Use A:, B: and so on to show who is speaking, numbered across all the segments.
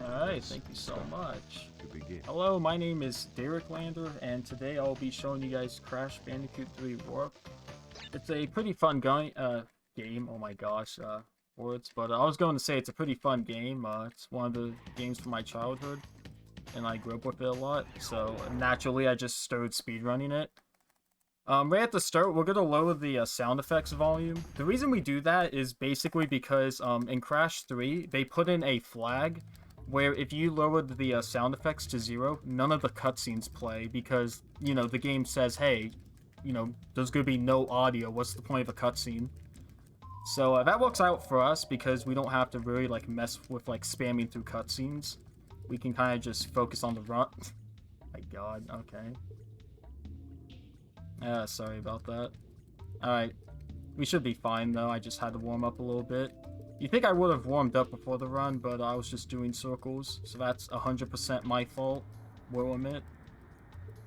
A: Alright, thank you so much.
B: To begin.
A: Hello, my name is dereklander, and today I'll be showing you guys Crash Bandicoot 3 Warp. It's a pretty fun game, oh my gosh, words, but I was going to say it's a pretty fun game. It's one of the games from my childhood, and I grew up with it a lot, so naturally I just started speedrunning it. Right at the start, we're going to lower the sound effects volume. The reason we do that is basically because in Crash 3, they put in a flag where if you lowered the sound effects to 0, none of the cutscenes play because, you know, the game says, hey, you know, there's going to be no audio. What's the point of a cutscene? So that works out for us because we don't have to really, like, mess with, like, spamming through cutscenes. We can kind of just focus on the run. My god, okay. Sorry about that. Alright. We should be fine, though. I just had to warm up a little bit. You think I would have warmed up before the run, but I was just doing circles, so that's 100% my fault, will admit.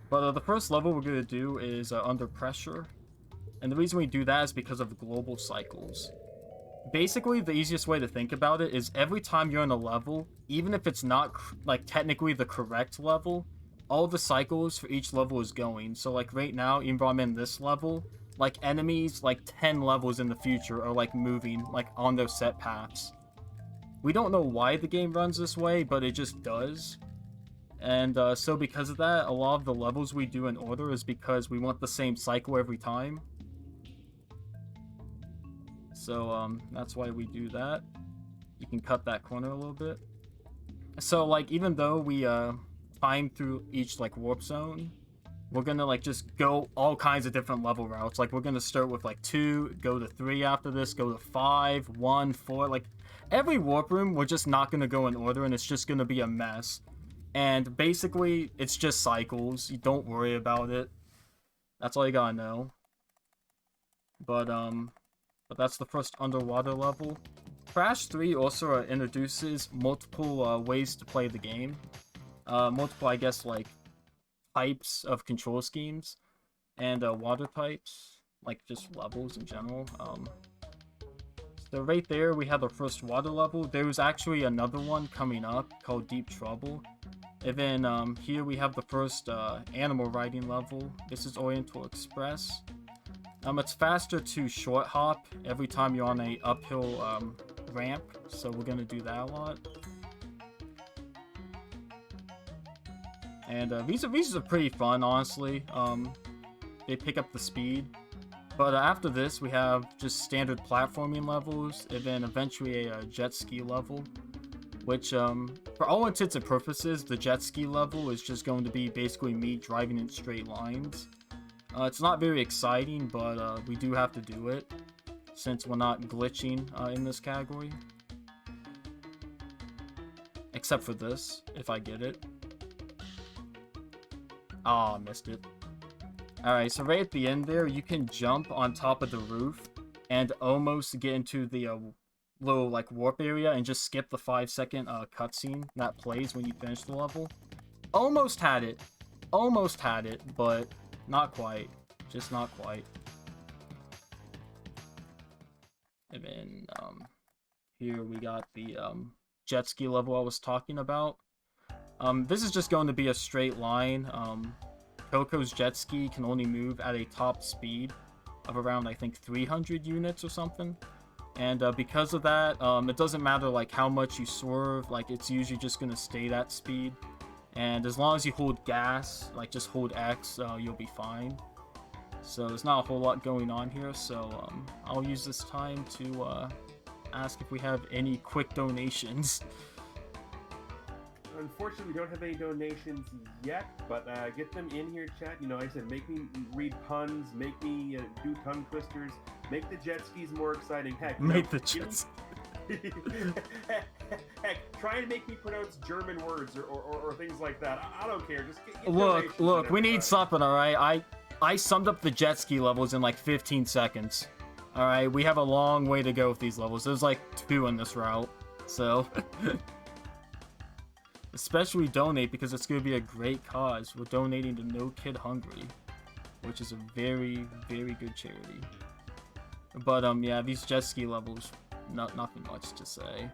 A: But the first level we're going to do is Under Pressure. And the reason we do that is because of global cycles. Basically, the easiest way to think about it is every time you're in a level, even if it's not, like, technically the correct level, all the cycles for each level is going. So, like, right now, even though I'm in this level, like, enemies, like, 10 levels in the future are, like, moving, like, on those set paths. We don't know why the game runs this way, but it just does. And, so because of that, a lot of the levels we do in order is because we want the same cycle every time. So, that's why we do that. You can cut that corner a little bit. So, like, even though we, climb through each, like, warp zone, we're gonna, like, just go all kinds of different level routes. Like, we're gonna start with, like, 2, go to 3 after this, go to 5, 1, 4. Like, every warp room, we're just not gonna go in order, and it's just gonna be a mess. And basically, it's just cycles. You don't worry about it. That's all you gotta know. But that's the first underwater level. Crash 3 also introduces multiple ways to play the game. Multiple, I guess, like, types of control schemes, and water types, like just levels in general. So right there we have the first water level. There was actually another one coming up called Deep Trouble. And then here we have the first animal riding level. This is Oriental Express. It's faster to short hop every time you're on a uphill ramp, so we're gonna do that a lot. And these are pretty fun, honestly. They pick up the speed. But after this, we have just standard platforming levels, and then eventually a jet ski level. Which, for all intents and purposes, the jet ski level is just going to be basically me driving in straight lines. It's not very exciting, but we do have to do it, since we're not glitching in this category. Except for this, if I get it. Ah, missed it. Alright, so right at the end there, you can jump on top of the roof and almost get into the little, like, warp area and just skip the 5-second cutscene that plays when you finish the level. Almost had it. Almost had it, but not quite. Just not quite. And then, here we got the jet ski level I was talking about. This is just going to be a straight line. Coco's jet ski can only move at a top speed of around, I think, 300 units or something. And because of that, it doesn't matter, like, how much you swerve. Like, it's usually just going to stay that speed. And as long as you hold gas, like, just hold X, you'll be fine. So there's not a whole lot going on here. So I'll use this time to ask if we have any quick donations.
C: Unfortunately, we don't have any donations yet, but get them in here, chat. You know, like I said, make me read puns, make me do tongue twisters, make the jet skis more exciting. Heck,
A: Make the jet skis.
C: Heck, try and make me pronounce German words or things like that. I don't care. Just get
A: Look, we need something, alright? I summed up the jet ski levels in like 15 seconds. Alright, we have a long way to go with these levels. There's like 2 in this route, so... Especially donate, because it's going to be a great cause. We're donating to No Kid Hungry, which is a very, very good charity. But, yeah, these jet ski levels, nothing much to say.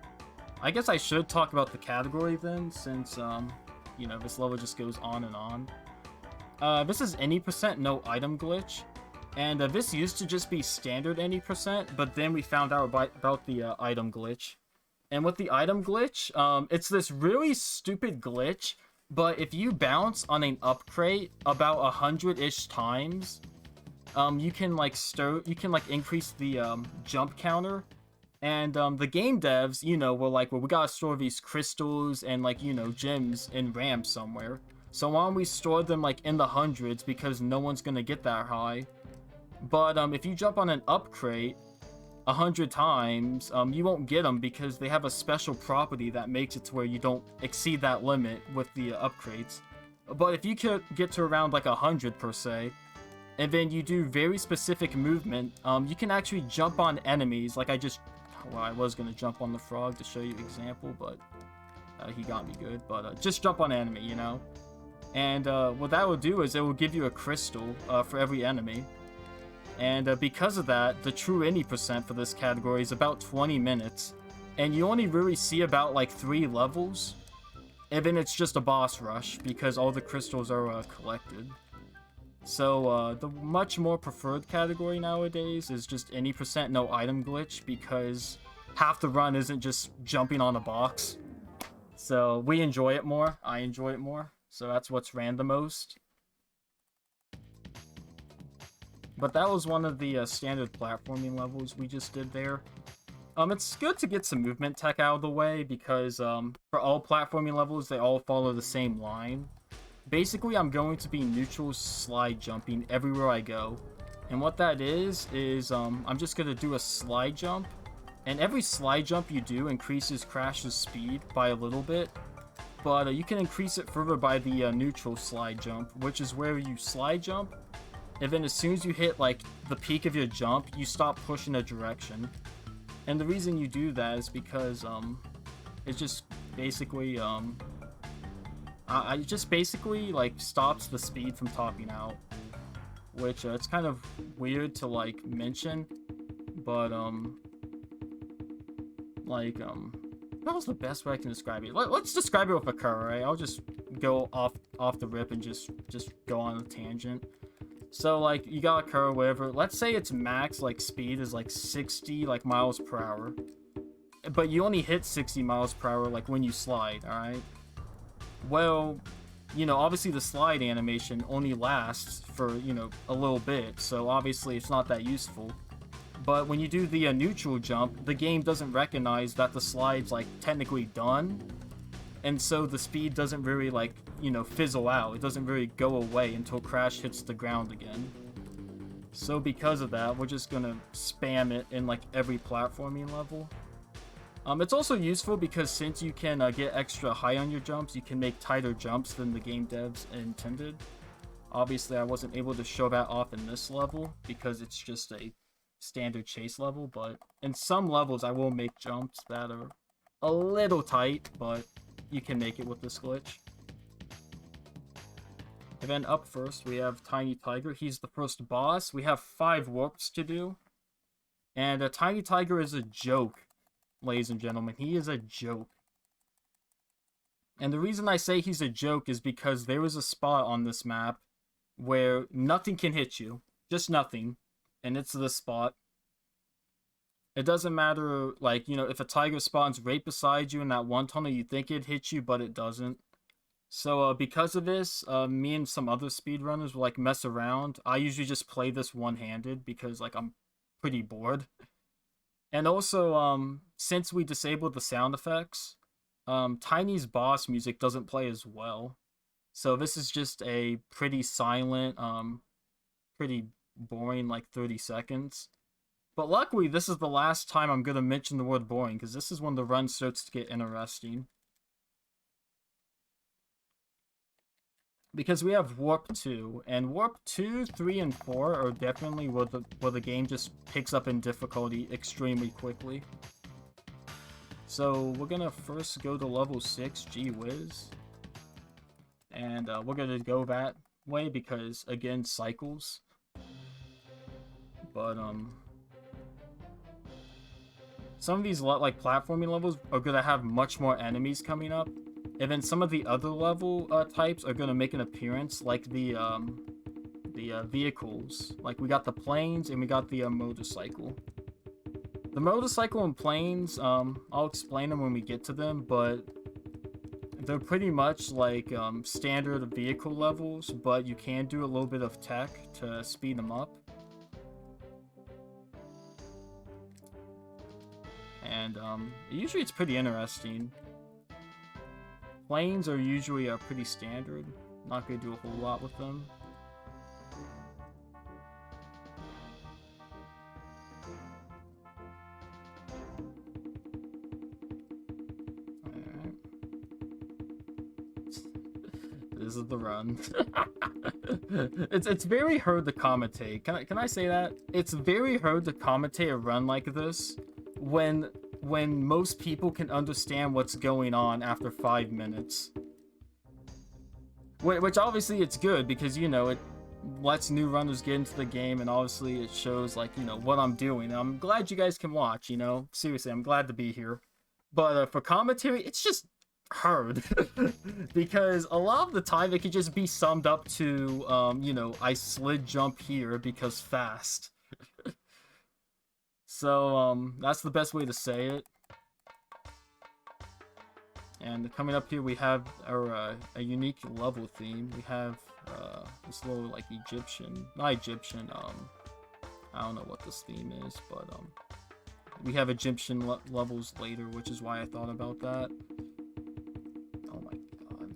A: I guess I should talk about the category then, since, you know, this level just goes on and on. This is any percent, no item glitch. And this used to just be standard any percent, but then we found out about the item glitch. And with the item glitch, it's this really stupid glitch, but if you bounce on an up crate about 100-ish times, you can like increase the jump counter. And the game devs, you know, were like, well, we gotta store these crystals and like, you know, gems in RAM somewhere. So why don't we store them like in the hundreds, because no one's gonna get that high. But if you jump on an up crate 100 times, you won't get them because they have a special property that makes it to where you don't exceed that limit with the up crates. But if you could get to around like 100 per se, and then you do very specific movement, you can actually jump on enemies. Like I was gonna jump on the frog to show you an example, but he got me good. But just jump on enemy, you know. And what that will do is it will give you a crystal for every enemy. And because of that, the true any percent for this category is about 20 minutes. And you only really see about like 3 levels. And then it's just a boss rush because all the crystals are collected. So the much more preferred category nowadays is just any percent no item glitch, because half the run isn't just jumping on a box. So we enjoy it more. I enjoy it more. So that's what's ran the most. But that was one of the standard platforming levels we just did there. It's good to get some movement tech out of the way, because for all platforming levels, they all follow the same line. Basically, I'm going to be neutral slide jumping everywhere I go. And what that is I'm just going to do a slide jump. And every slide jump you do increases Crash's speed by a little bit. But you can increase it further by the neutral slide jump, which is where you slide jump. And then as soon as you hit like the peak of your jump, you stop pushing a direction. And the reason you do that is because it just basically it just basically like stops the speed from topping out, which it's kind of weird to like mention, but that was the best way I can describe it. Let's describe it with a curve, right? I'll just go off the rip and just go on a tangent. So like you got a curve, whatever. Let's say its max like speed is like 60 like miles per hour, but you only hit 60 miles per hour like when you slide. All right. Well, you know, obviously the slide animation only lasts for, you know, a little bit, so obviously it's not that useful. But when you do the neutral jump, the game doesn't recognize that the slide's like technically done, and so the speed doesn't really like, you know, fizzle out. It doesn't really go away until Crash hits the ground again. So because of that, we're just gonna spam it in like every platforming level. It's also useful because since you can get extra high on your jumps, you can make tighter jumps than the game devs intended. Obviously, I wasn't able to show that off in this level because it's just a standard chase level, but in some levels I will make jumps that are a little tight, but you can make it with this glitch. And then up first, we have Tiny Tiger. He's the first boss. We have 5 warps to do. And Tiny Tiger is a joke, ladies and gentlemen. He is a joke. And the reason I say he's a joke is because there is a spot on this map where nothing can hit you. Just nothing. And it's this spot. It doesn't matter, like, you know, if a tiger spawns right beside you in that one tunnel, you think it'd hit you, but it doesn't. So, because of this, me and some other speedrunners will, like, mess around. I usually just play this one-handed because, like, I'm pretty bored. And also, since we disabled the sound effects, Tiny's boss music doesn't play as well. So this is just a pretty silent, pretty boring, like, 30 seconds. But luckily, this is the last time I'm going to mention the word boring, because this is when the run starts to get interesting. Because we have Warp 2, and Warp 2, 3, and 4 are definitely where the game just picks up in difficulty extremely quickly. So we're going to first go to level 6, gee whiz. And we're going to go that way because, again, cycles. But, some of these like platforming levels are gonna have much more enemies coming up, and then some of the other level types are gonna make an appearance, like the vehicles. Like we got the planes and we got the motorcycle. The motorcycle and planes, I'll explain them when we get to them, but they're pretty much like standard vehicle levels, but you can do a little bit of tech to speed them up. And usually it's pretty interesting. Planes are usually pretty standard. Not gonna do a whole lot with them. Alright. This is the run. It's very hard to commentate. Can I say that? It's very hard to commentate a run like this when most people can understand what's going on after 5 minutes. Which obviously it's good because, you know, it lets new runners get into the game, and obviously it shows, like, you know, what I'm doing. And I'm glad you guys can watch, you know? Seriously, I'm glad to be here. But for commentary, it's just hard. Because a lot of the time it could just be summed up to, you know, I slid jump here because fast. So, that's the best way to say it. And coming up here, we have our, a unique level theme. We have, this little, like, not Egyptian, I don't know what this theme is, but, we have Egyptian levels later, which is why I thought about that. Oh my god.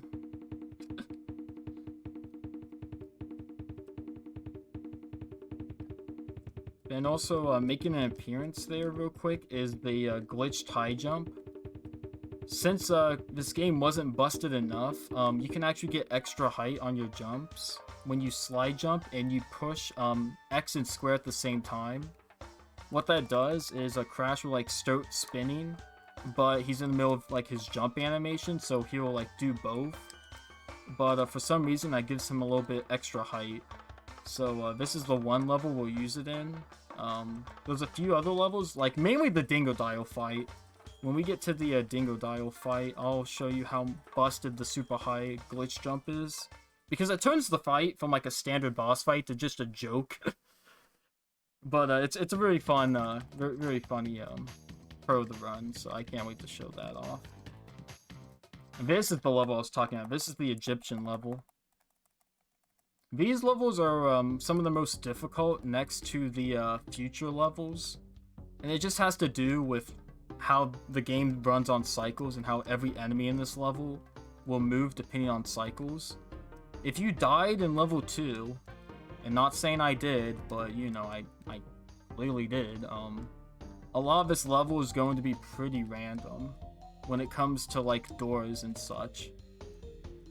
A: And also, making an appearance there real quick is the glitched high jump. Since this game wasn't busted enough, you can actually get extra height on your jumps when you slide jump and you push X and square at the same time. What that does is Crash will like start spinning, but he's in the middle of like his jump animation, so he'll like do both. But for some reason that gives him a little bit extra height. So this is the one level we'll use it in. There's a few other levels, like mainly the Dingo Dial fight. When we get to the Dingo Dial fight, I'll show you how busted the super high glitch jump is. Because it turns the fight from like a standard boss fight to just a joke. But it's a very fun, very funny pro of the run, so I can't wait to show that off. And this is the level I was talking about. This is the Egyptian level. These levels are some of the most difficult next to the future levels. And it just has to do with how the game runs on cycles and how every enemy in this level will move depending on cycles. If you died in level 2, and not saying I did, but you know, I clearly did, a lot of this level is going to be pretty random when it comes to like doors and such.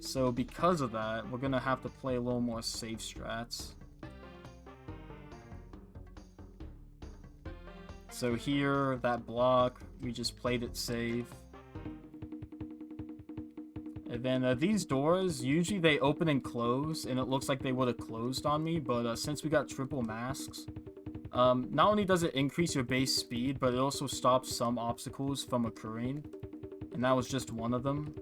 A: So because of that, we're gonna have to play a little more safe strats. So here, that block, we just played it safe. And then these doors, usually they open and close, and it looks like they would have closed on me, but since we got triple masks, not only does it increase your base speed, but it also stops some obstacles from occurring. And that was just one of them.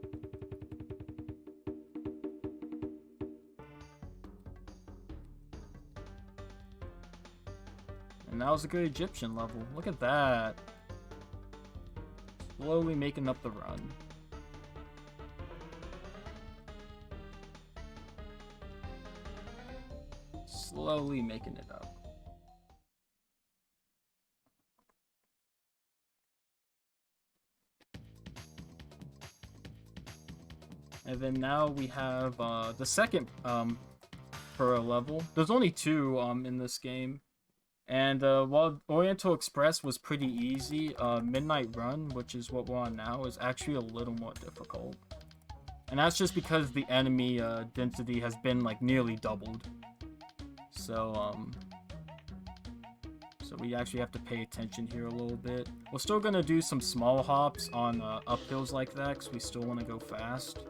A: And that was a good Egyptian level. Look at that. Slowly making up the run. Slowly making it up. And then now we have the second pro level. There's only 2 in this game. And while Oriental Express was pretty easy, Midnight Run, which is what we're on now, is actually a little more difficult. And that's just because the enemy density has been like nearly doubled. So we actually have to pay attention here a little bit. We're still gonna do some small hops on uphills like that, because we still want to go fast.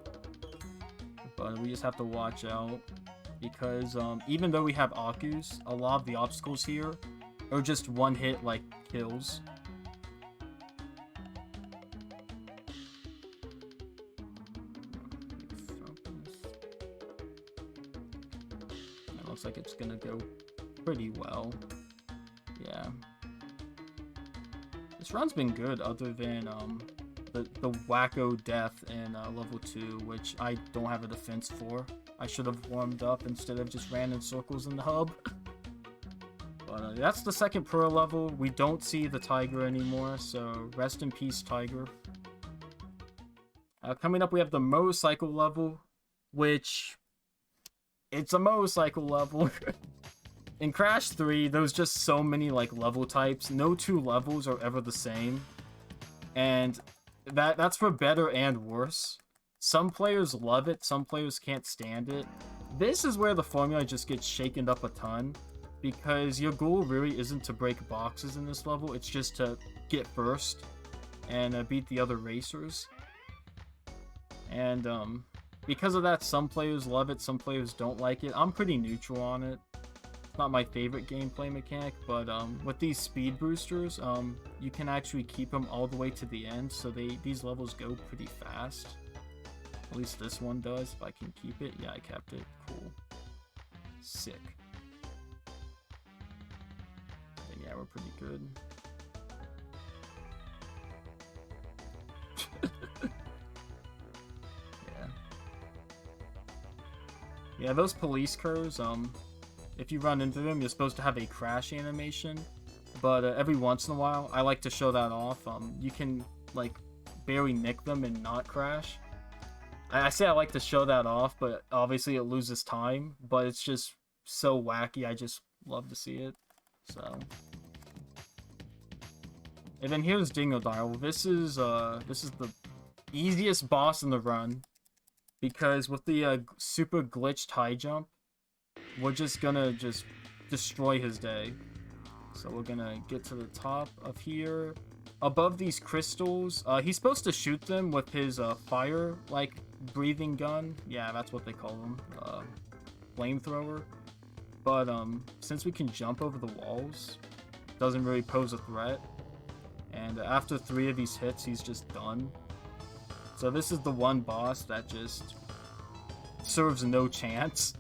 A: But we just have to watch out, because even though we have Akus, a lot of the obstacles here are just one-hit like kills. Looks like it's gonna go pretty well. Yeah. This run's been good other than the wacko death in level 2, which I don't have a defense for. I should have warmed up instead of just ran in circles in the hub. But that's the second pro level. We don't see the tiger anymore, so rest in peace, tiger. Coming up, we have the motorcycle level, which it's a motorcycle level. In Crash 3, there's just so many like level types. No two levels are ever the same, and that's for better and worse. Some players love it, some players can't stand it. This is where the formula just gets shaken up a ton, because your goal really isn't to break boxes in this level, it's just to get first and beat the other racers. And because of that, some players love it, some players don't like it. I'm pretty neutral on it. It's not my favorite gameplay mechanic, but with these speed boosters, you can actually keep them all the way to the end, so these levels go pretty fast. At least this one does, if I can keep it. Yeah, I kept it. Cool. Sick. And yeah, we're pretty good. Yeah, those police cars, if you run into them, you're supposed to have a crash animation, but every once in a while, I like to show that off. You can, like, barely nick them and not crash. I say I like to show that off, but obviously it loses time, but it's just so wacky, I just love to see it, so. And then here's Dingo Dial. This is the easiest boss in the run, because with the super glitched high jump, we're just gonna destroy his day. So we're gonna get to the top of here. Above these crystals, he's supposed to shoot them with his fire, like, breathing gun. Yeah, that's what they call them. Flamethrower. But since we can jump over the walls, it doesn't really pose a threat. And after 3 of these hits, he's just done. So this is the one boss that just serves no chance.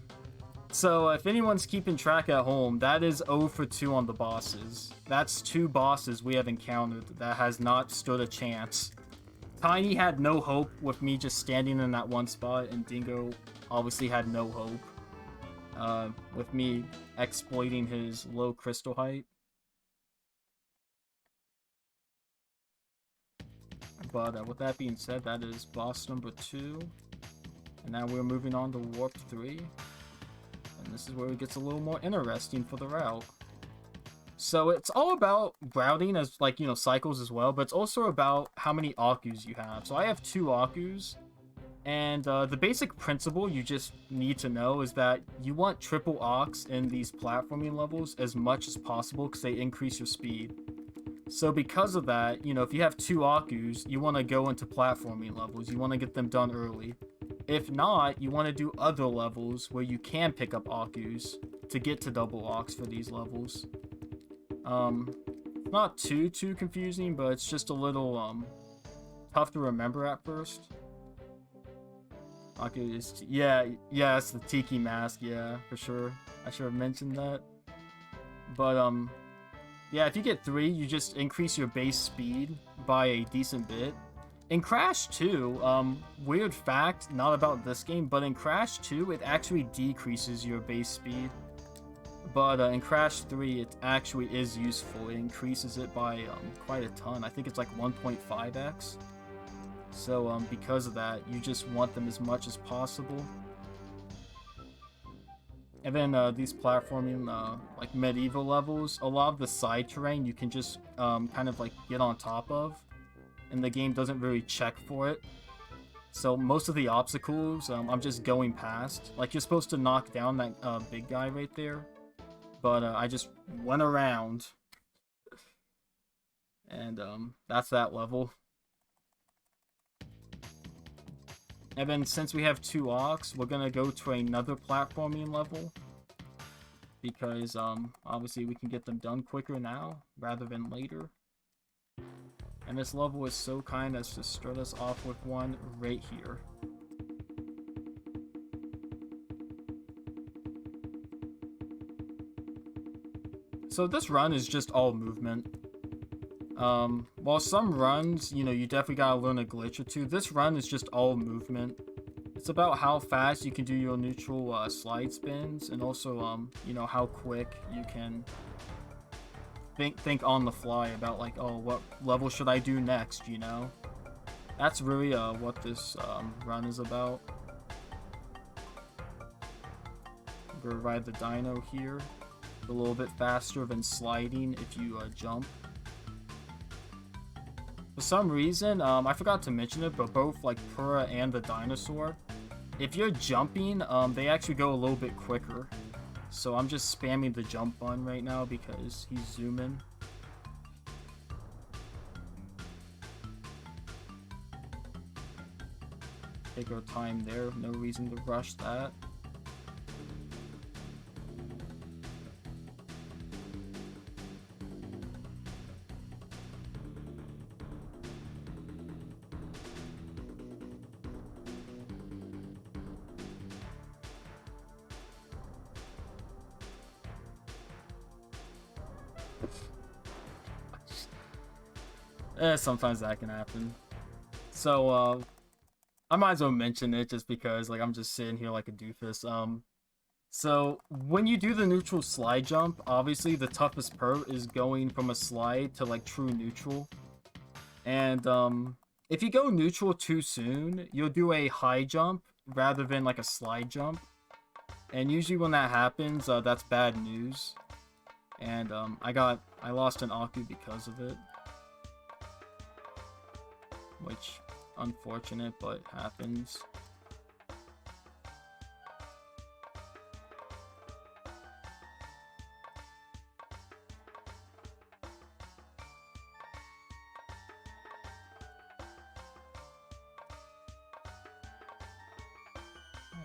A: So if anyone's keeping track at home, that is 0 for 2 on the bosses. That's 2 bosses we have encountered that has not stood a chance. Tiny had no hope with me just standing in that one spot, and Dingo obviously had no hope with me exploiting his low crystal height. But with that being said, that is boss number 2. And now we're moving on to Warp 3. And this is where it gets a little more interesting for the route. So it's all about routing as, like, you know, cycles as well, but it's also about how many Akus you have. So I have 2 Akus, and the basic principle you just need to know is that you want triple Aux in these platforming levels as much as possible because they increase your speed. So because of that, you know, if you have 2 Akus, you want to go into platforming levels. You want to get them done early. If not, you want to do other levels where you can pick up Akus to get to double Aux for these levels. Not too confusing, but it's just a little tough to remember at first. Aku is yeah, it's the Tiki mask, yeah, for sure. I should have mentioned that. But yeah, if you get 3, you just increase your base speed by a decent bit. In Crash 2, weird fact, not about this game, but in Crash 2, it actually decreases your base speed. But in Crash 3, it actually is useful. It increases it by quite a ton. I think it's like 1.5x. So because of that, you just want them as much as possible. And then these platforming, like medieval levels, a lot of the side terrain you can just kind of like get on top of, and the game doesn't really check for it. So most of the obstacles, I'm just going past. Like, you're supposed to knock down that big guy right there, but I just went around, and that's that level. And then since we have 2 Aux, we're gonna go to another platforming level, because obviously we can get them done quicker now rather than later. And this level is so kind as to start us off with one right here. So this run is just all movement. While some runs, you know, you definitely gotta learn a glitch or two, this run is just all movement. It's about how fast you can do your neutral slide spins, and also, you know, how quick you can think on the fly about, like, oh, what level should I do next, you know? That's really what this run is about. I'm gonna ride the dino here. A little bit faster than sliding if you jump. For some reason, I forgot to mention it, but both like Pura and the dinosaur, if you're jumping, they actually go a little bit quicker. So I'm just spamming the jump button right now because he's zooming. Take our time there, no reason to rush that. Sometimes that can happen. So, I might as well mention it just because, like, I'm just sitting here like a doofus. So, when you do the neutral slide jump, obviously the toughest part is going from a slide to, like, true neutral. And, if you go neutral too soon, you'll do a high jump rather than, like, a slide jump. And usually when that happens, that's bad news. And, I lost an Aku because of it. Which, unfortunate, but happens.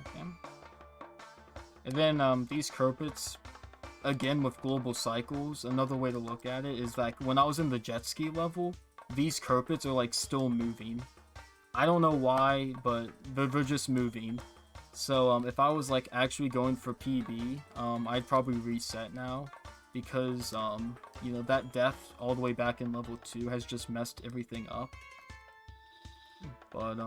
A: Okay. And then, these carpets, again with global cycles, another way to look at it is like, when I was in the jet ski level, these carpets are like still moving. I don't know why, but they're just moving. So if I was like actually going for PB, I'd probably reset now because you know, that death all the way back in level 2 has just messed everything up. But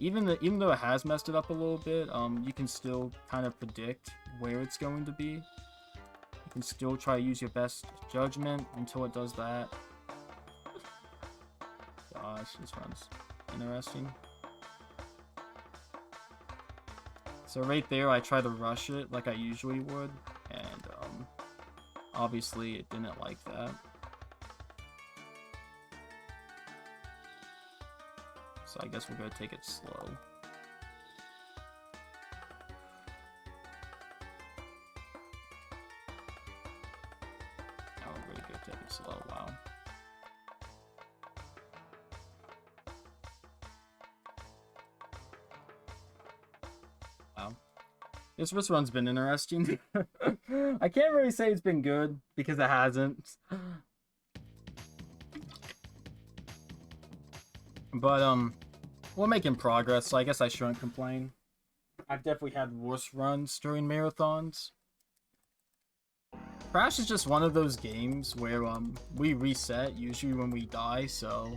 A: even though it has messed it up a little bit, you can still kind of predict where it's going to be. You can still try to use your best judgment until it does that. Gosh, this one's interesting. So right there, I try to rush it like I usually would, and obviously it didn't like that. So I guess we're gonna take it slow. Now we're really gonna take it slow, wow. This run's been interesting. I can't really say it's been good, because it hasn't. But, we're making progress, so I guess I shouldn't complain. I've definitely had worse runs during marathons. Crash is just one of those games where, we reset usually when we die, so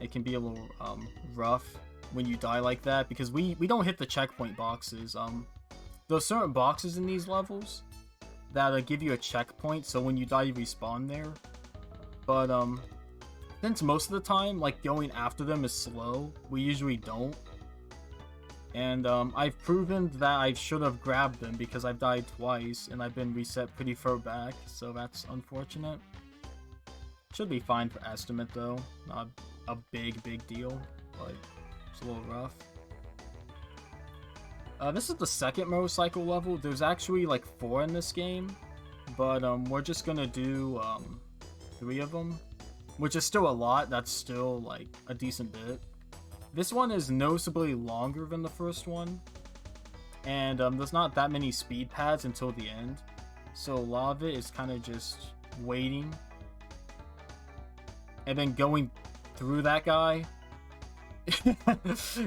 A: it can be a little, rough when you die like that, because we don't hit the checkpoint boxes. There's certain boxes in these levels that give you a checkpoint, so when you die you respawn there. But since most of the time, like, going after them is slow, we usually don't. And I've proven that I should have grabbed them because I've died twice and I've been reset pretty far back, so that's unfortunate. Should be fine for estimate though, not a big deal, but it's a little rough. This is the second motorcycle level. There's actually like 4 in this game, but we're just gonna do 3 of them, which is still a lot. That's still like a decent bit. This one is noticeably longer than the first one, and there's not that many speed pads until the end, so a lot of it is kind of just waiting and then going through that guy.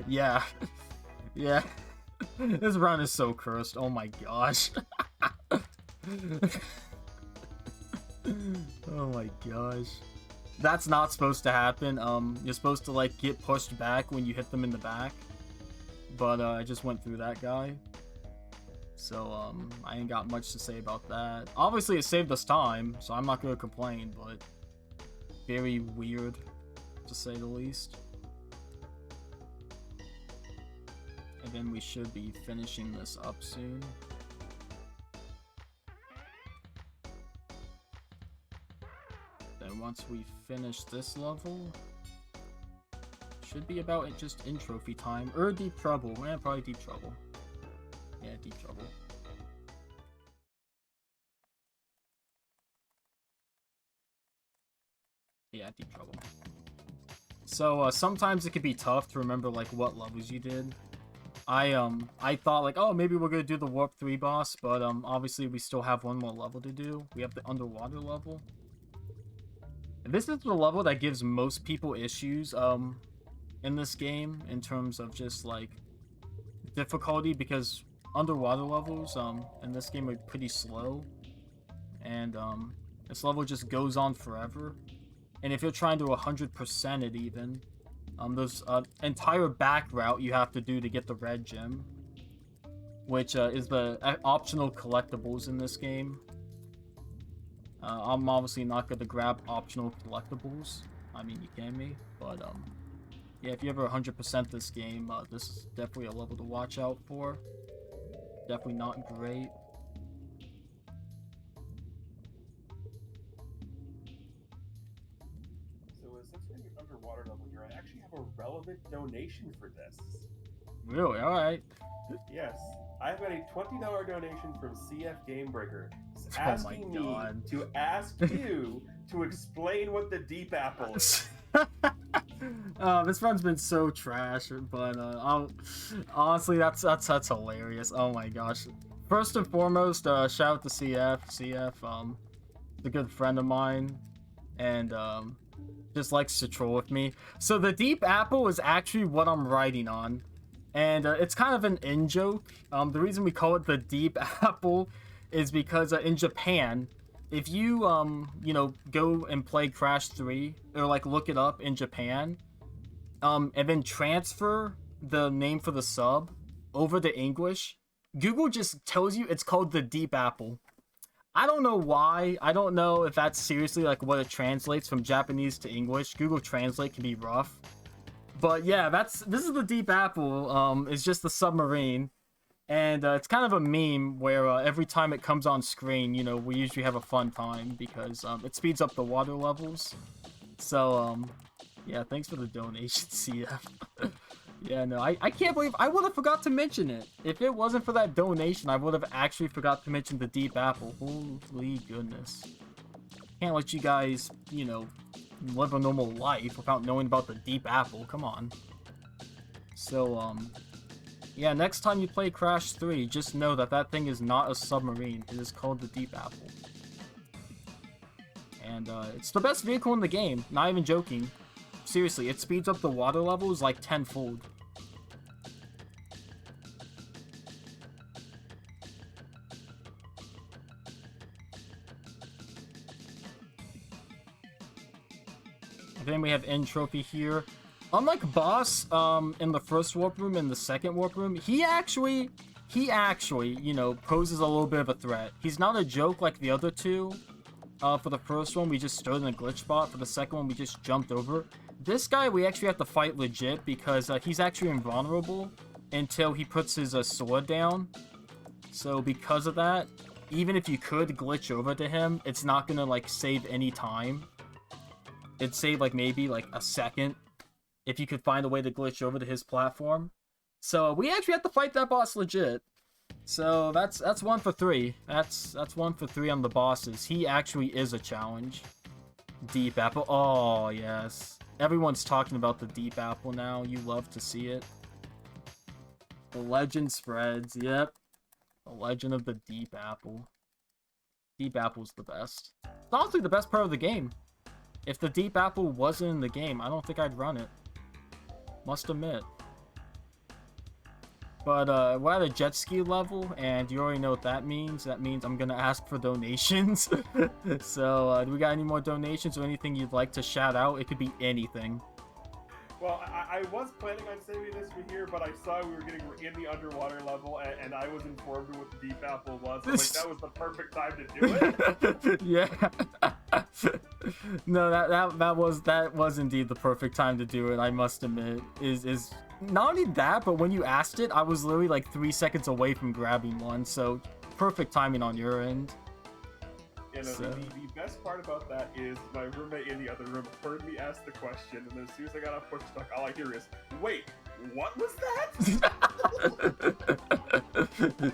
A: Yeah. This run is so cursed. Oh my gosh. Oh my gosh. That's not supposed to happen. You're supposed to like get pushed back when you hit them in the back. But I just went through that guy. So I ain't got much to say about that. Obviously it saved us time, so I'm not gonna complain, but very weird to say the least. And then we should be finishing this up soon. Then once we finish this level, should be about just in trophy time or deep trouble. Probably deep trouble. Yeah, deep trouble. Yeah, deep trouble. So sometimes it could be tough to remember like what levels you did. I thought like, oh, maybe we're gonna do the Warp 3 boss, but obviously we still have one more level to do. We have the underwater level. And this is the level that gives most people issues in this game in terms of just like difficulty, because underwater levels in this game are pretty slow, and this level just goes on forever. And if you're trying to 100% it even, there's an entire back route you have to do to get the red gem, which is the optional collectibles in this game. I'm obviously not going to grab optional collectibles. I mean, you can me, but yeah, if you ever 100% this game, this is definitely a level to watch out for. Definitely not great.
C: Since we're in the underwater level here, I actually have a relevant donation for this.
A: Really? Alright.
C: Yes. I've got a $20 donation from CF Gamebreaker
A: Oh
C: asking
A: my
C: me
A: God.
C: to ask you to explain what the deep apple is.
A: This run's been so trash, but honestly, that's hilarious. Oh my gosh. First and foremost, shout out to CF. CF, is a good friend of mine, and just likes to troll with me. So the deep apple is actually what I'm writing on, and it's kind of an in-joke. The reason we call it the deep apple is because in Japan, if you you know, go and play Crash 3 or like look it up in Japan, and then transfer the name for the sub over to English, Google just tells you it's called the deep apple. I don't know why. I don't know if that's seriously like what it translates from Japanese to English. Google Translate can be rough. But yeah, this is the deep apple. It's just the submarine. And it's kind of a meme where every time it comes on screen, you know, we usually have a fun time because it speeds up the water levels. So, yeah, thanks for the donation, CF. Yeah, no, I can't believe I would have forgot to mention it. If it wasn't for that donation, I would have actually forgot to mention the deep apple. Holy goodness. Can't let you guys, you know, live a normal life without knowing about the deep apple. Come on. So, yeah, next time you play Crash 3, just know that that thing is not a submarine. It is called the deep apple. And, it's the best vehicle in the game. Not even joking. Seriously, it speeds up the water levels like tenfold. And then we have end trophy here. Unlike Boss, in the first warp room and the second warp room, he actually, you know, poses a little bit of a threat. He's not a joke like the other two. For the first one, we just stood in a glitch spot. For the second one, we just jumped over. This guy, we actually have to fight legit because he's actually invulnerable until he puts his sword down. So because of that, even if you could glitch over to him, it's not gonna like save any time. It'd save like maybe like a second if you could find a way to glitch over to his platform. So we actually have to fight that boss legit. So that's 1 for 3. That's 1 for 3 on the bosses. He actually is a challenge. Deep apple. Oh yes. Everyone's talking about the deep apple now. You love to see it. The legend spreads. Yep. The legend of the deep apple. Deep apple's the best. It's honestly the best part of the game. If the deep apple wasn't in the game, I don't think I'd run it. Must admit. But we're at a jet ski level, and you already know what that means. That means I'm gonna ask for donations. So, do we got any more donations or anything you'd like to shout out? It could be anything.
C: Well, I was planning on saving this for here, but I saw we were getting in the underwater level, and I was informed what the deep apple was. So, like, that was the perfect time to do it.
A: Yeah. No, that was indeed the perfect time to do it. I must admit. Is not only that, but when you asked it, I was literally like 3 seconds away from grabbing one. So perfect timing on your end.
C: You know, the best part about that is my roommate in the other room heard me ask the question, and then as soon as I got off push talk, all I hear is, "Wait, what was that?"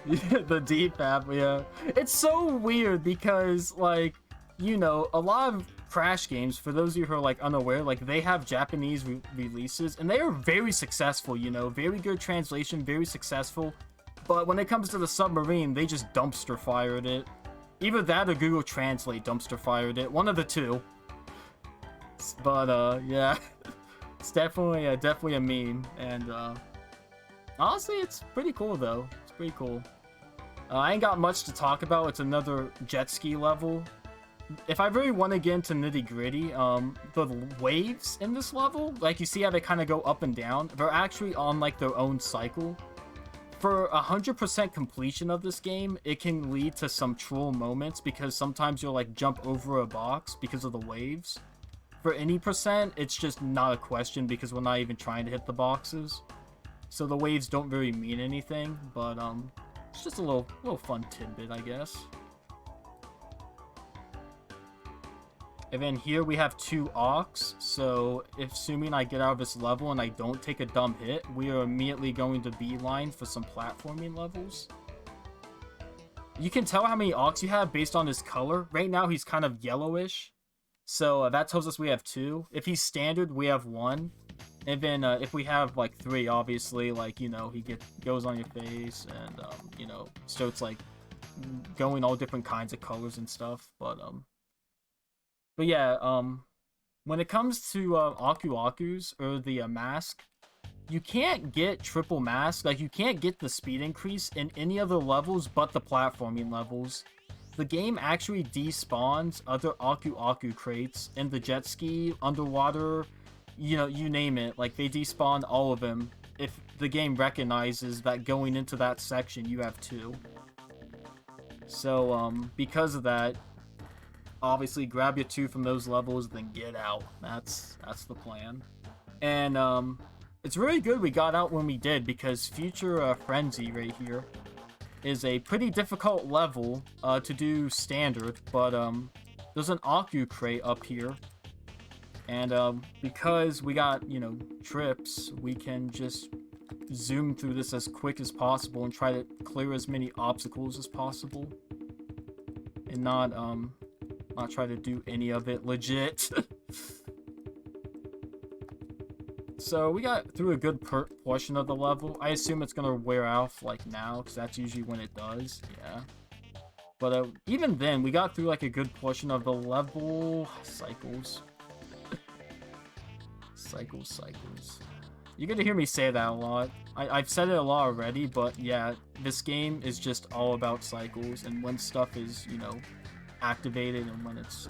A: Yeah, the deep app, yeah. It's so weird because, like, you know, a lot of Crash games, for those of you who are like unaware, like they have Japanese releases, and they are very successful. You know, very good translation, very successful. But when it comes to the submarine, they just dumpster fired it. Either that or Google Translate dumpster fired it. One of the two. But yeah, it's definitely a meme, and honestly, it's pretty cool though. It's pretty cool. I ain't got much to talk about. It's another jet ski level. If I really want to get into nitty gritty, the waves in this level, like you see how they kind of go up and down, they're actually on like their own cycle. For 100% completion of this game, it can lead to some troll moments because sometimes you'll like jump over a box because of the waves. For any percent, it's just not a question because we're not even trying to hit the boxes. So the waves don't really mean anything, but it's just a little fun tidbit, I guess. And then here we have 2 Ox, so if assuming I get out of this level and I don't take a dumb hit, we are immediately going to beeline for some platforming levels. You can tell how many Ox you have based on his color. Right now he's kind of yellowish, so that tells us we have 2. If he's standard, we have 1. And then if we have like 3, obviously, like, you know, he goes on your face and, you know, starts like going all different kinds of colors and stuff, But yeah, when it comes to Aku Akus, or the mask, you can't get triple mask, like you can't get the speed increase in any other levels but the platforming levels. The game actually despawns other Aku Aku crates in the jet ski, underwater, you know, you name it. Like they despawn all of them if the game recognizes that going into that section you have 2. So because of that, obviously grab your 2 from those levels, then get out. That's the plan. And it's really good we got out when we did, because Future Frenzy right here is a pretty difficult level to do standard, but there's an Aku crate up here, and because we got, you know, trips, we can just zoom through this as quick as possible and try to clear as many obstacles as possible, and not try to do any of it legit. So we got through a good portion of the level. I assume it's gonna wear off like now, because that's usually when it does. Yeah. But even then, we got through like a good portion of the level. Cycles. Cycles. You're gonna hear me say that a lot. I've said it a lot already, but yeah, this game is just all about cycles and when stuff is, you know, activated and when it's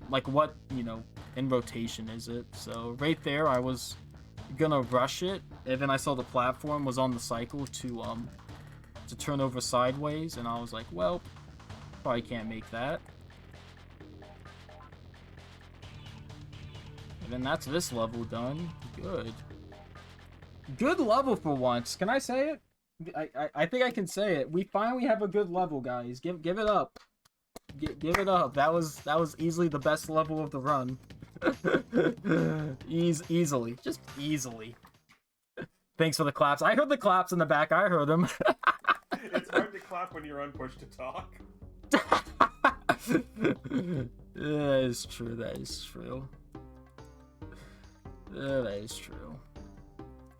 A: like what, you know, in rotation is it. So right there I was gonna rush it, and then I saw the platform was on the cycle to turn over sideways, and I was like, well, probably can't make that. And then that's this level done. Good level for once. Can I say it? I think I can say it. We finally have a good level, guys. Give it up. Give it up. That was easily the best level of the run. Easily. Just easily. Thanks for the claps. I heard the claps in the back. I heard them.
C: It's hard to clap when you're on push to talk.
A: That is true. That is true.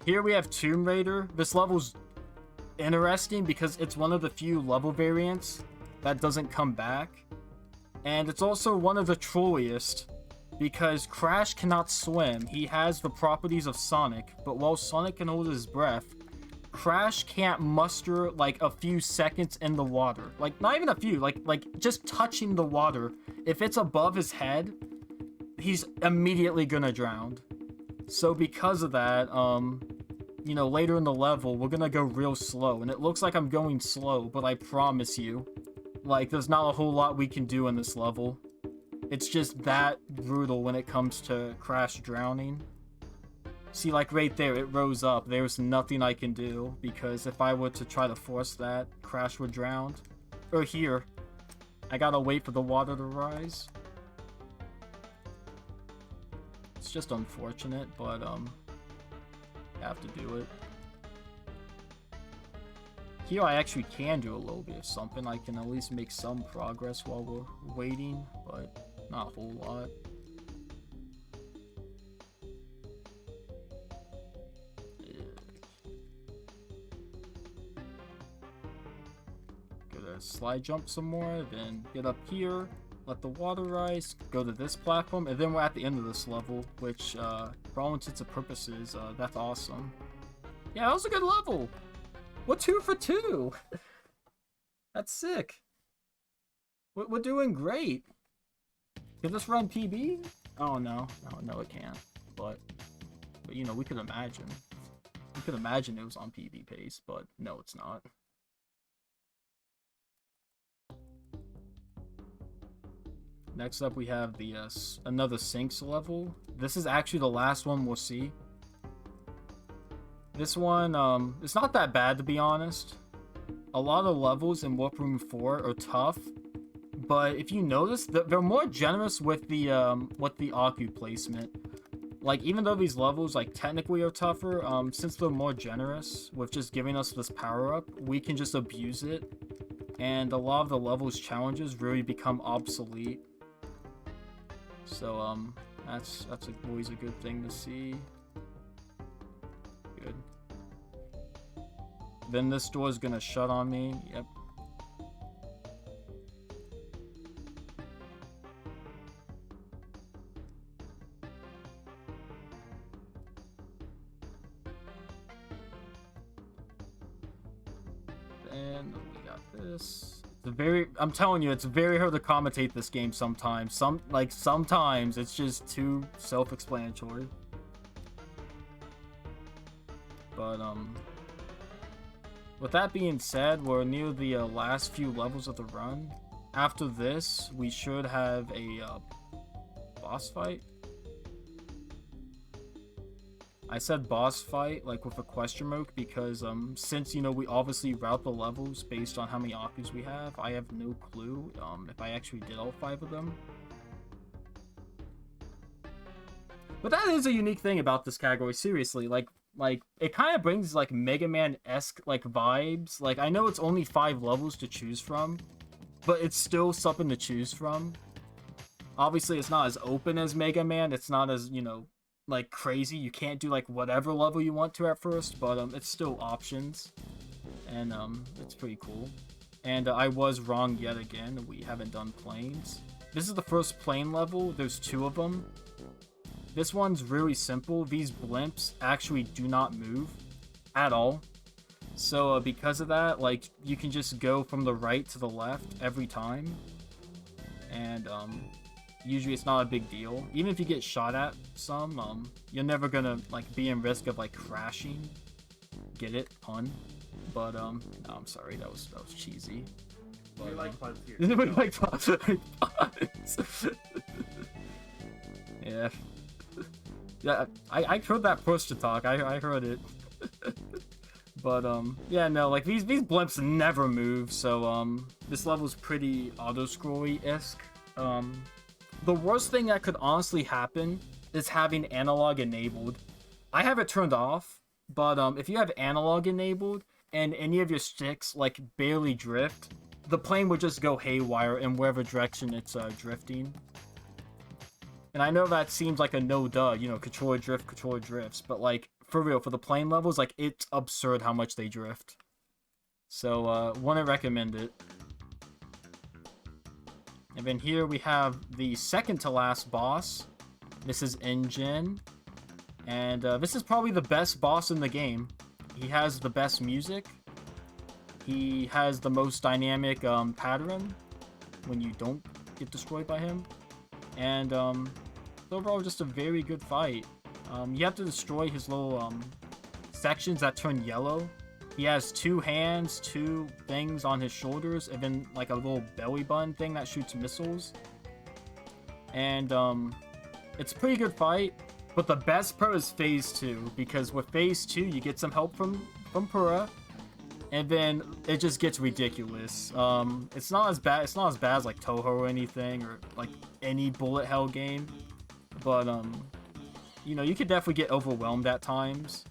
A: Here we have Tomb Raider. This level's interesting because it's one of the few level variants that doesn't come back. And it's also one of the trolliest, because Crash cannot swim. He has the properties of Sonic, but while Sonic can hold his breath, Crash can't muster like a few seconds in the water. Like not even a few, like just touching the water. If it's above his head, he's immediately gonna drown. So because of that, you know, later in the level, we're gonna go real slow. And it looks like I'm going slow, but I promise you, like, there's not a whole lot we can do in this level. It's just that brutal when it comes to Crash drowning. See, like, right there, it rose up. There's nothing I can do, because if I were to try to force that, Crash would drown. Or here. I gotta wait for the water to rise. It's just unfortunate, but, have to do it. Here I actually can do a little bit of something. I can at least make some progress while we're waiting, but not a whole lot. Gotta slide jump some more, then get up here, let the water rise, go to this platform, and then we're at the end of this level, which, for all intents and purposes, that's awesome. Yeah, that was a good level! We're 2 for 2! That's sick! We're doing great! Can this run PB? Oh, no. No, it can't. But, you know, we could imagine. We could imagine it was on PB pace, but no, it's not. Next up, we have the another sinks level. This is actually the last one we'll see. This one, it's not that bad, to be honest. A lot of levels in Warp Room 4 are tough, but if you notice, they're more generous with the Aku placement. Like, even though these levels, like, technically are tougher, since they're more generous with just giving us this power-up, we can just abuse it, and a lot of the levels' challenges really become obsolete. So, that's always a good thing to see. Good. Then this door is gonna shut on me. Yep. Then we got this. I'm telling you, it's very hard to commentate this game sometimes. Sometimes it's just too self-explanatory. But, with that being said, we're near the last few levels of the run. After this, we should have a boss fight. I said boss fight, like, with a question mark, because, since, you know, we obviously route the levels based on how many Akus we have, I have no clue, if I actually did all 5 of them. But that is a unique thing about this category, seriously, like, it kind of brings, like, Mega Man-esque, like, vibes. Like, I know it's only 5 levels to choose from, but it's still something to choose from. Obviously, it's not as open as Mega Man, it's not as, you know, like, crazy. You can't do, like, whatever level you want to at first, but, it's still options. And, it's pretty cool. And, I was wrong yet again. We haven't done planes. This is the first plane level. There's 2 of them. This one's really simple. These blimps actually do not move at all. So, because of that, like, you can just go from the right to the left every time. And, usually it's not a big deal. Even if you get shot at some, you're never gonna, like, be in risk of, like, crashing. Get it? Pun. But, no, I'm sorry, that was cheesy. But,
C: we like puns here.
A: We like puns. Yeah. Yeah, I heard that push to talk. I heard it. But, yeah, no, like, these blimps never move, so, this level's pretty auto-scrolly-esque. The worst thing that could honestly happen is having analog enabled. I have it turned off, but if you have analog enabled and any of your sticks like barely drift, the plane would just go haywire in wherever direction it's drifting. And I know that seems like a no-duh, you know, controller drifts, but like, for real, for the plane levels, like, it's absurd how much they drift. So, wouldn't recommend it. And then here we have the second to last boss. This is Engine. And this is probably the best boss in the game. He has the best music. He has the most dynamic pattern when you don't get destroyed by him. And overall, just a very good fight. You have to destroy his little sections that turn yellow. He has 2 hands, 2 things on his shoulders, and then like a little belly button thing that shoots missiles. And it's a pretty good fight. But the best part is Phase 2, because with Phase 2, you get some help from Pura, and then it just gets ridiculous. It's not as bad. It's not as bad as like Toho or anything, or like any bullet hell game. But you know, you could definitely get overwhelmed at times.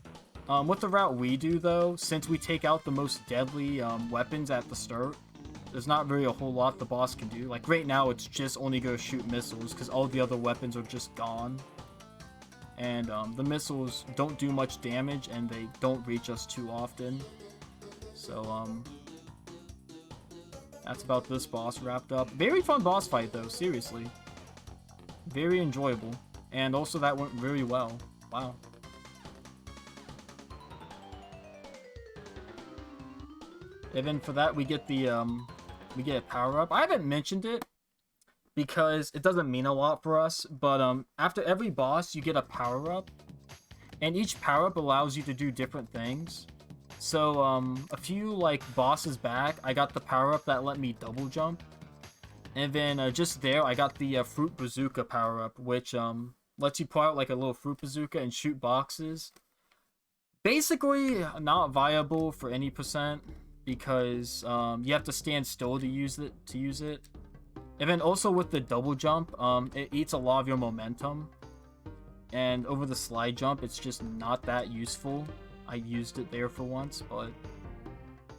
A: With the route we do though, since we take out the most deadly weapons at the start, there's not really a whole lot the boss can do. Like right now, it's just only gonna shoot missiles because all the other weapons are just gone. And the missiles don't do much damage, and they don't reach us too often. So, that's about this boss wrapped up. Very fun boss fight, though, seriously. Very enjoyable. And also, that went really well. Wow. And then for that, we get we get a power-up. I haven't mentioned it, because it doesn't mean a lot for us, but after every boss, you get a power-up, and each power-up allows you to do different things. So, a few, like, bosses back, I got the power-up that let me double jump, and then just there, I got the Fruit Bazooka power-up, which lets you pull out, like, a little Fruit Bazooka and shoot boxes. Basically, not viable for any percent, because you have to stand still to use it. And then also with the double jump, it eats a lot of your momentum. And over the slide jump, it's just not that useful. I used it there for once, but...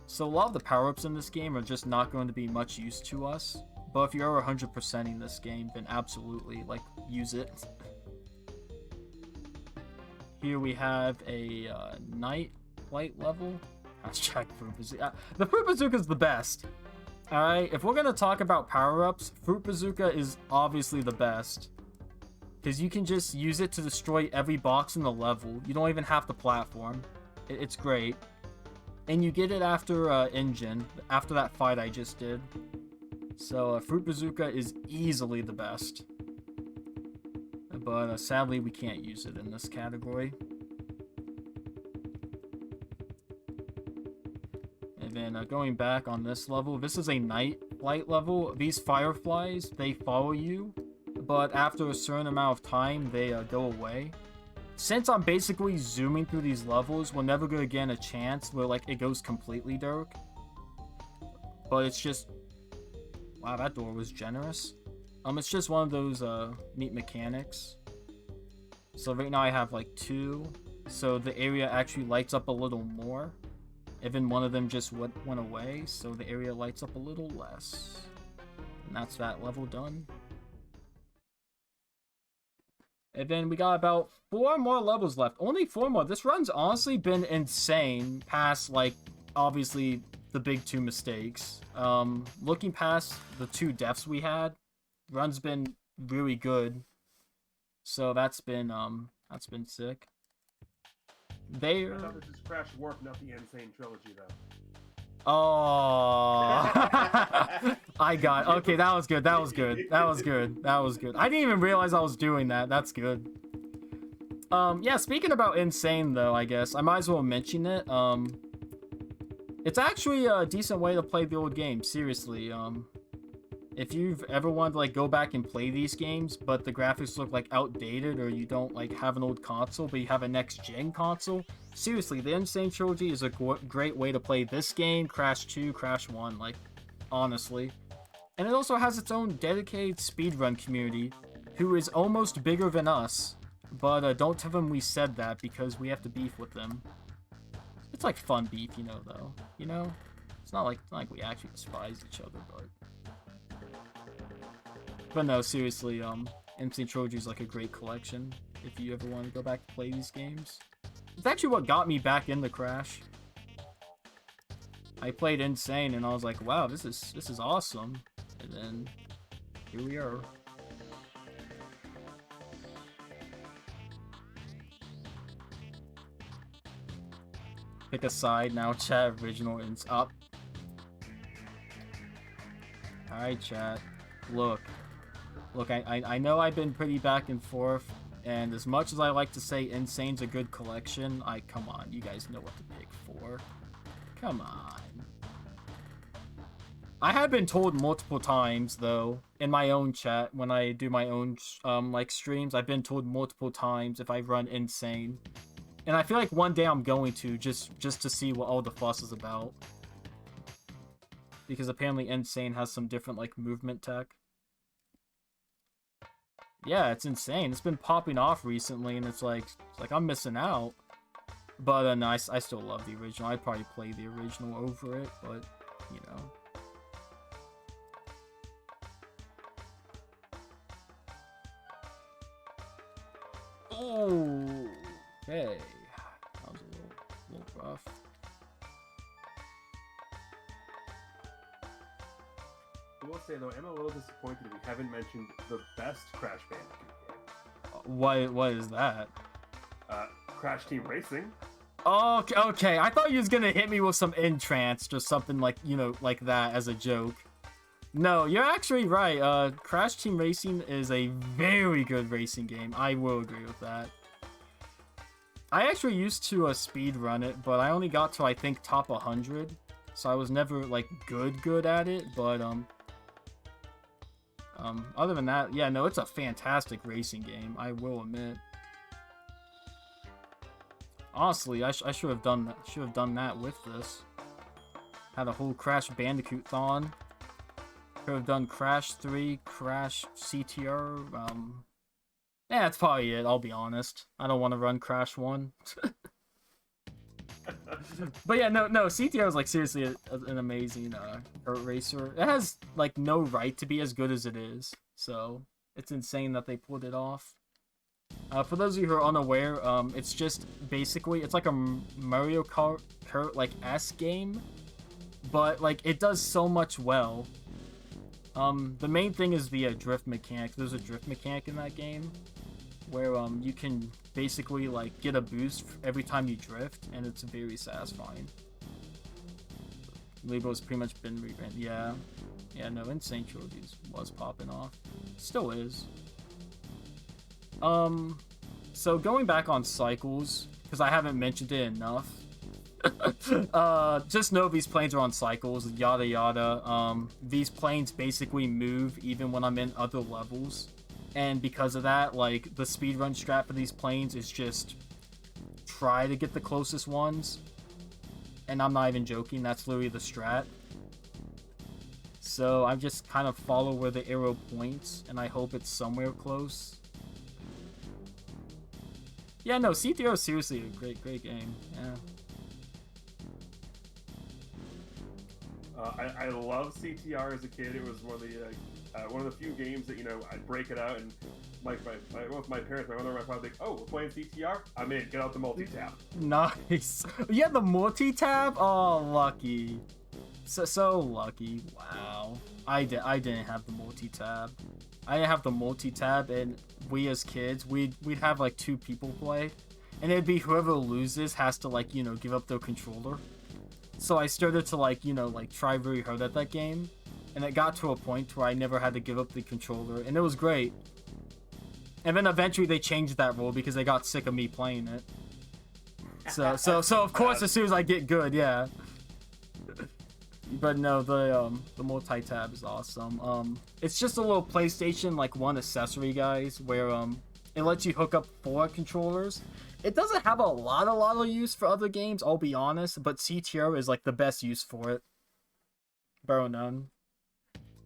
A: So a lot of the power-ups in this game are just not going to be much use to us. But if you're 100%ing this game, then absolutely, like, use it. Here we have a night light level. That's Jackfruit Bazooka. The Fruit Bazooka is the best. Alright, if we're gonna talk about power-ups, Fruit Bazooka is obviously the best. Because you can just use it to destroy every box in the level. You don't even have to platform. It's great. And you get it after Engine, after that fight I just did. So Fruit Bazooka is easily the best. But sadly we can't use it in this category. And then going back on this level, this is a night light level. These fireflies, they follow you, but after a certain amount of time, they go away. Since I'm basically zooming through these levels, we're never going to get a chance where like it goes completely dark. But it's just... Wow, that door was generous. It's just one of those neat mechanics. So right now I have like 2, so the area actually lights up a little more. Even one of them just went away, so the area lights up a little less. And that's that level done. And then we got about 4 more levels left. Only 4 more. This run's honestly been insane past, like, obviously, the big 2 mistakes. Looking past the 2 deaths we had, run's been really good. So that's been sick.
C: I thought this is Crash Warp, not the Insane Trilogy, though.
A: Oh, I got okay. That was good. That was good. That was good. That was good. I didn't even realize I was doing that. That's good. Yeah. Speaking about Insane, though, I guess I might as well mention it. It's actually a decent way to play the old game. Seriously. If you've ever wanted to like go back and play these games, but the graphics look like outdated, or you don't like have an old console, but you have a next-gen console, seriously, the Insane Trilogy is a great way to play this game, Crash 2, Crash 1, like, honestly. And it also has its own dedicated speedrun community, who is almost bigger than us, but don't tell them we said that, because we have to beef with them. It's like fun beef, you know, though. You know? It's not like we actually despise each other, but... But no, seriously, Insane Trilogy is like a great collection if you ever want to go back to play these games. It's actually what got me back into Crash. I played Insane and I was like, wow, this is awesome. And then here we are. Pick a side now, chat. Original ins up. Alright, chat. Look, I know I've been pretty back and forth, and as much as I like to say Insane's a good collection, come on, you guys know what to pick for. Come on. I have been told multiple times, though, in my own chat, when I do my own, like, streams, I've been told multiple times if I run Insane. And I feel like one day I'm going to, just to see what all the fuss is about. Because apparently Insane has some different, like, movement tech. Yeah, it's insane. It's been popping off recently, and it's like I'm missing out. But no, I still love the original. I'd probably play the original over it, but, you know. Oh, okay. That was a little rough.
C: I will say though, I'm a little disappointed we haven't mentioned the best Crash Bandicoot
A: game. What is that?
C: Crash Team Racing.
A: Oh, okay. I thought you was gonna hit me with some Entranced or something like, you know, like that as a joke. No, you're actually right. Crash Team Racing is a very good racing game. I will agree with that. I actually used to speed run it, but I only got to, I think, top 100. So I was never, like, good at it, but, other than that, yeah, no, it's a fantastic racing game, I will admit. Honestly, I should have done that with this. Had a whole Crash Bandicoot-thon. Could have done Crash 3, Crash CTR, yeah, that's probably it, I'll be honest. I don't want to run Crash 1. But yeah, no, CTR is, like, seriously an amazing kart racer. It has, like, no right to be as good as it is, so it's insane that they pulled it off. For those of you who are unaware, it's just basically, it's like a Mario Kart, like, S game, but, like, it does so much well. The main thing is the drift mechanic. There's a drift mechanic in that game where you can basically like get a boost every time you drift, and it's very satisfying. Libo's pretty much been rebranded. Yeah, no, Insane Trilogies was popping off. Still is. So going back on cycles, because I haven't mentioned it enough. Just know these planes are on cycles, yada yada. These planes basically move even when I'm in other levels, and because of that, like, the speedrun strat for these planes is just try to get the closest ones, and I'm not even joking, that's literally the strat. So I just kind of follow where the arrow points, and I hope it's somewhere close. Yeah, no, CTO is seriously a great game, yeah.
C: I love CTR as a kid. It was one of the few games that, you know, I'd break it out and like with my parents, my mother and my father, like, oh, we're playing CTR? I'm in. Get out the multi-tab.
A: Nice. Yeah, the multi-tab? Oh, lucky. So lucky. Wow. I didn't have the multi-tab. I didn't have the multi-tab, and we as kids, we'd have like 2 people play, and it'd be whoever loses has to, like, you know, give up their controller. So I started to, like, you know, like, try very hard at that game, and it got to a point where I never had to give up the controller, and it was great. And then eventually they changed that rule because they got sick of me playing it. So of course, as soon as I get good, yeah. But no, the multi-tab is awesome. It's just a little PlayStation, like, 1 accessory, guys, where it lets you hook up 4 controllers. It doesn't have a lot of use for other games, I'll be honest, but CTO is, like, the best use for it. Bar none.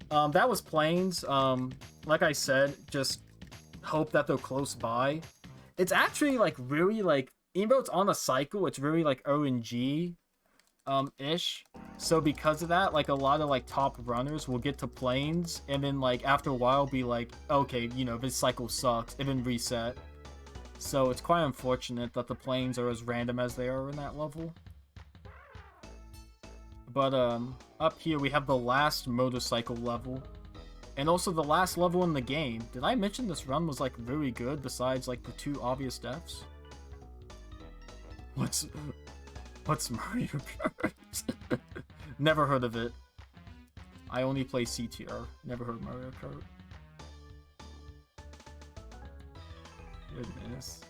A: That was planes. Like I said, just hope that they're close by. It's actually, like, really, like, even though it's on a cycle, it's really, like, RNG ish. So because of that, like, a lot of, like, top runners will get to planes, and then, like, after a while be like, okay, you know, this cycle sucks, and then reset. So it's quite unfortunate that the planes are as random as they are in that level. But up here we have the last motorcycle level, and also the last level in the game. Did I mention this run was, like, very good besides, like, the 2 obvious deaths? What's Mario Kart? Never heard of it. I only play CTR. Never heard of Mario Kart. Goodness.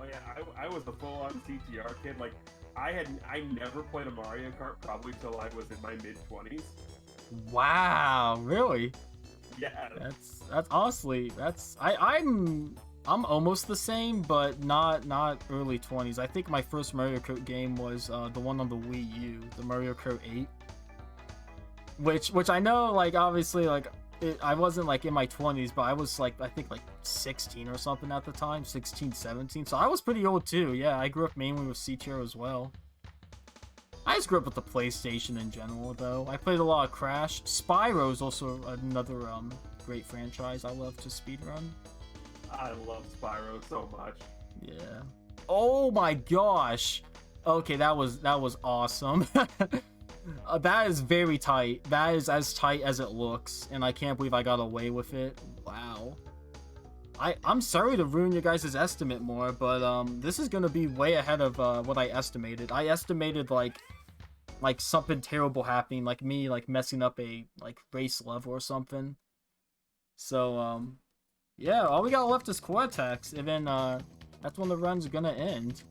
C: Oh yeah, I was a full-on CTR kid. Like, I never played a Mario Kart probably till I was in my mid-20s.
A: Wow, really?
C: Yeah.
A: That's honestly, I'm almost the same, but not early 20s. I think my first Mario Kart game was the one on the Wii U, the Mario Kart 8. Which I know, like, obviously, like, I wasn't, like, in my 20s, but I was, like, I think, like, 16 or something at the time, 16, 17. So I was pretty old, too. Yeah, I grew up mainly with CTR as well. I just grew up with the PlayStation in general, though. I played a lot of Crash. Spyro is also another great franchise I love to speedrun.
C: I love Spyro so much.
A: Yeah. Oh my gosh. Okay, that was awesome. That is very tight. That is as tight as it looks, and I can't believe I got away with it. Wow. I'm sorry to ruin your guys' estimate more, but this is gonna be way ahead of what I estimated. I estimated like something terrible happening, like me like messing up a like race level or something. So yeah, all we got left is Cortex, and then that's when the run's gonna end.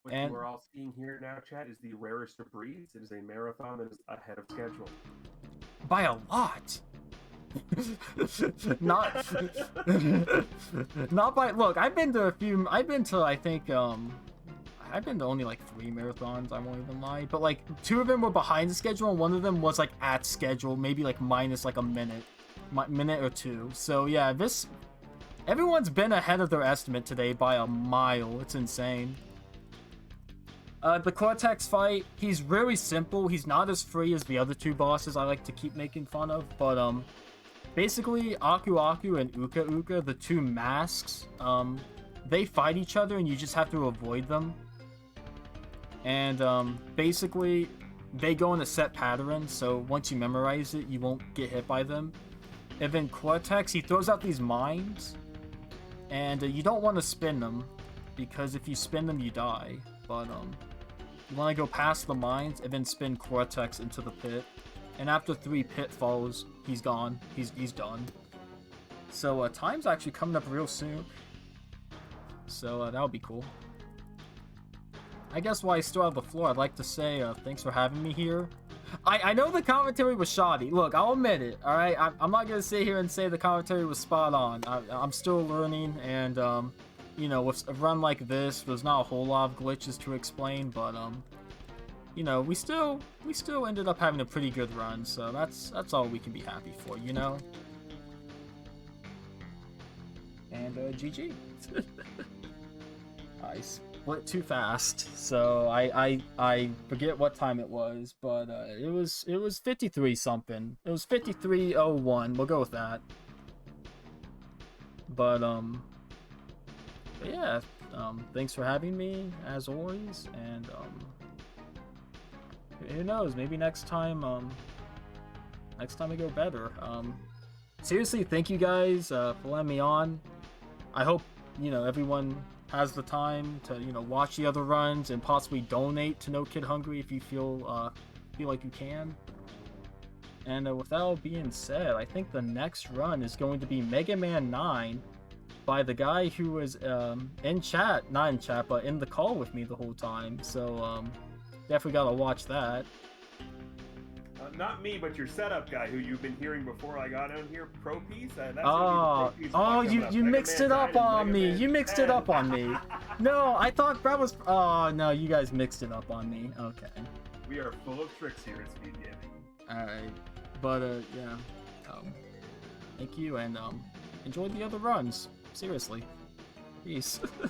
C: What you are all seeing here now, chat, is the rarest of breeds. It is a marathon that is ahead of schedule.
A: By a lot. not by, look, I've been to I think I've been to only like 3 marathons, I won't even lie, but like 2 of them were behind the schedule and 1 of them was like at schedule, maybe like minus like a minute or 2. So yeah, everyone's been ahead of their estimate today by a mile. It's insane. The Cortex fight, he's really simple. He's not as free as the other 2 bosses I like to keep making fun of, but basically Aku Aku and Uka Uka, the 2 masks, they fight each other and you just have to avoid them. And basically they go in a set pattern, so once you memorize it, you won't get hit by them. And then Cortex, he throws out these mines, and you don't want to spin them, because if you spin them, you die. But you want to go past the mines and then spin Cortex into the pit. And after 3 pitfalls, he's gone. He's done. So time's actually coming up real soon. So that would be cool. I guess while I still have the floor, I'd like to say thanks for having me here. I know the commentary was shoddy. Look, I'll admit it, alright? I'm not going to sit here and say the commentary was spot on. I'm still learning, and you know, with a run like this, there's not a whole lot of glitches to explain, but you know, we still ended up having a pretty good run, so that's all we can be happy for, you know. And GG. I split too fast, so I forget what time it was, but it was 53 something. It was 53:01. We'll go with that. But yeah, thanks for having me as always, and who knows, maybe next time we go better. Seriously, thank you guys for letting me on. I hope, you know, everyone has the time to, you know, watch the other runs and possibly donate to No Kid Hungry if you feel like you can. And with that all being said, I think the next run is going to be Mega Man 9 by the guy who was in chat, not in chat, but in the call with me the whole time. So definitely gotta watch that.
C: Not me, but your setup guy, who you've been hearing before I got on here, Pro Piece.
A: You mixed it up on me. You mixed it up on me. No, I thought that was. Oh no, you guys mixed it up on me. Okay.
C: We are full of tricks here at SpeedGaming.
A: All right, but yeah. Thank you, and enjoy the other runs. Seriously. Peace.